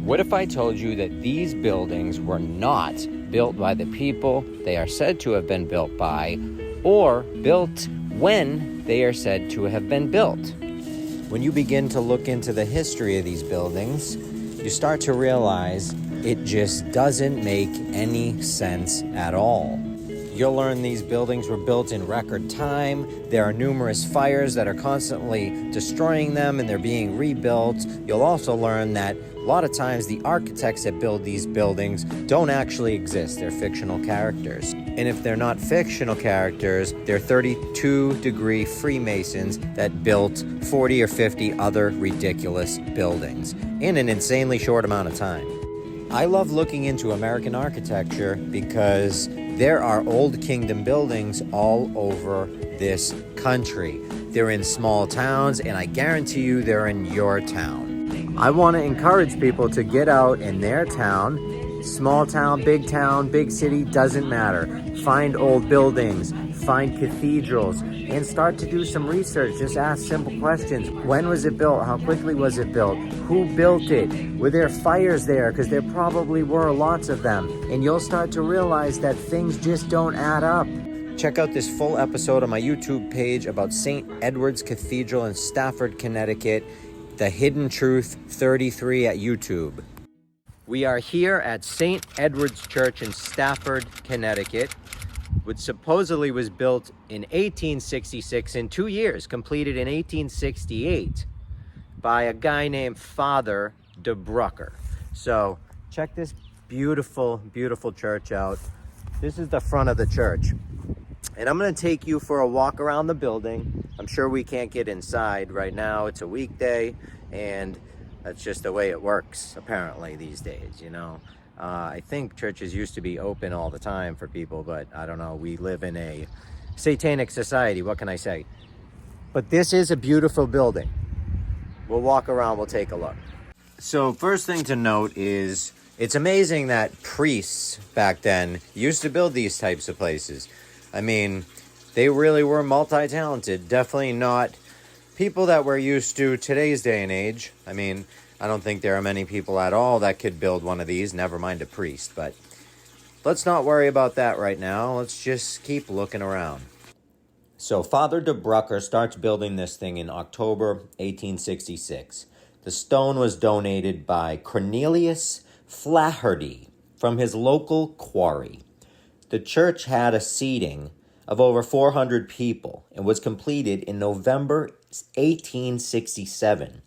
What if I told you that these buildings were not built by the people they are said to have been built by, or built when they are said to have been built? When you begin to look into the history of these buildings, you start to realize it just doesn't make any sense at all. You'll learn these buildings were built in record time. There are numerous fires that are constantly destroying them and they're being rebuilt. You'll also learn that a lot of times the architects that build these buildings don't actually exist. They're fictional characters. And if they're not fictional characters, they're 32-degree Freemasons that built 40 or 50 other ridiculous buildings in an insanely short amount of time. I love looking into American architecture because there are old kingdom buildings all over this country. They're in small towns, and I guarantee you they're in your town. I want to encourage people to get out in their town. Small town, big city, doesn't matter. Find old buildings, find cathedrals, and start to do some research. Just ask simple questions. When was it built? How quickly was it built? Who built it? Were there fires there? Because there probably were lots of them. And you'll start to realize that things just don't add up. Check out this full episode on my YouTube page about St. Edward's Cathedral in Stafford, Connecticut. The Hidden Truth 33 at YouTube. We are here at St. Edward's Church in Stafford, Connecticut, which supposedly was built in 1866 in 2 years, completed in 1868 by a guy named Father de Brucker. So check this beautiful, beautiful church out. This is the front of the church. And I'm going to take you for a walk around the building. I'm sure we can't get inside right now. It's a weekday, and that's just the way it works, apparently, these days, you know. I think churches used to be open all the time for people, but I don't know. We live in a satanic society. What can I say? But this is a beautiful building. We'll walk around. We'll take a look. So first thing to note is it's amazing that priests back then used to build these types of places. I mean, they really were multi-talented. Definitely not people that we're used to today's day and age. I mean, I don't think there are many people at all that could build one of these, never mind a priest. But let's not worry about that right now. Let's just keep looking around. So Father de Brucker starts building this thing in October 1866. The stone was donated by Cornelius Flaherty from his local quarry. The church had a seating of over 400 people and was completed in November 1867.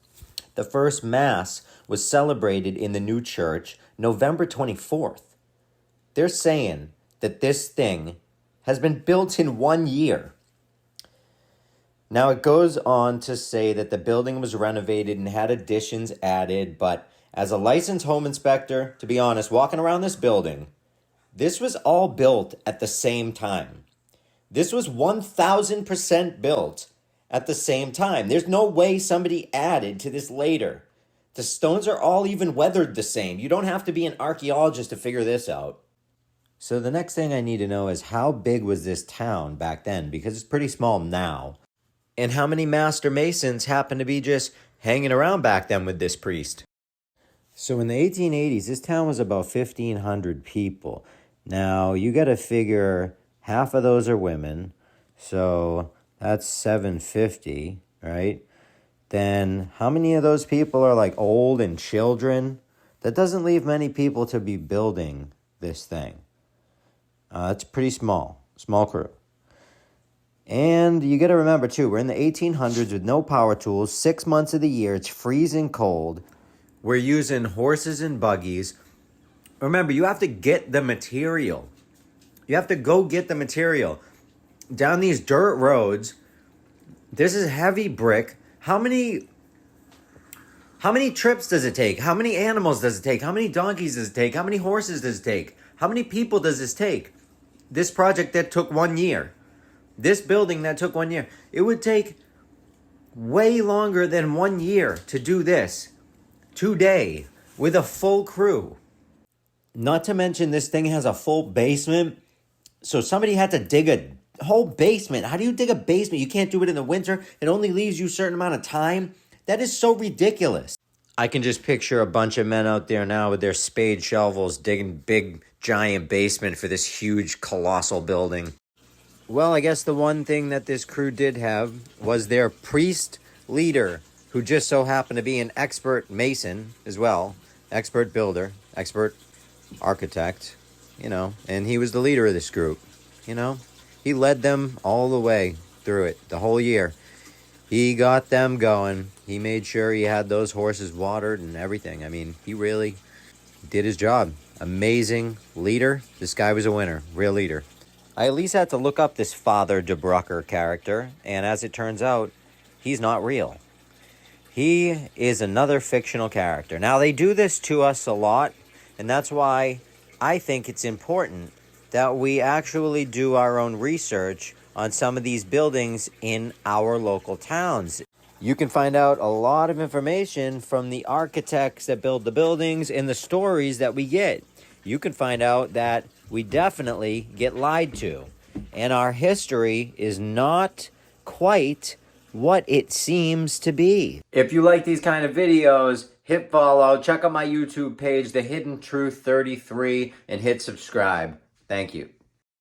The first Mass was celebrated in the new church November 24th. They're saying that this thing has been built in 1 year. Now it goes on to say that the building was renovated and had additions added, but as a licensed home inspector, to be honest, walking around this building, this was all built at the same time. This was 1,000% built at the same time. There's no way somebody added to this later. The stones are all even weathered the same. You don't have to be an archaeologist to figure this out. So the next thing I need to know is how big was this town back then? Because it's pretty small now. And how many master masons happen to be just hanging around back then with this priest? So in the 1880s, this town was about 1,500 people. Now, you got to figure half of those are women. So that's 750, right? Then how many of those people are like old and children? That doesn't leave many people to be building this thing. It's pretty small crew. And you got to remember too, we're in the 1800s with no power tools, 6 months of the year, it's freezing cold. We're using horses and buggies. Remember, you have to get the material. You have to go get the material. Down these dirt roads, this is heavy brick. How many trips does it take? How many animals does it take? How many donkeys does it take? How many horses does it take? How many people does this take? This project that took 1 year. This building that took 1 year. It would take way longer than 1 year to do this today with a full crew. Not to mention this thing has a full basement. So somebody had to dig a whole basement. How do you dig a basement? You can't do it in the winter. It only leaves you a certain amount of time. That is so ridiculous. I can just picture a bunch of men out there now with their spade shovels digging big, giant basement for this huge, colossal building. Well, I guess the one thing that this crew did have was their priest leader, who just so happened to be an expert mason as well, expert builder, expert architect, and he was the leader of this group, He led them all the way through it, the whole year. He got them going. He made sure he had those horses watered and everything. I mean, he really did his job. Amazing leader. This guy was a winner, real leader. I at least had to look up this Father de Brucker character, and as it turns out, he's not real. He is another fictional character. Now, they do this to us a lot, and that's why I think it's important that we actually do our own research on some of these buildings in our local towns. You can find out a lot of information from the architects that build the buildings and the stories that we get. You can find out that we definitely get lied to, and our history is not quite what it seems to be. If you like these kind of videos, hit follow, check out my YouTube page, The Hidden Truth 33, and hit subscribe. Thank you.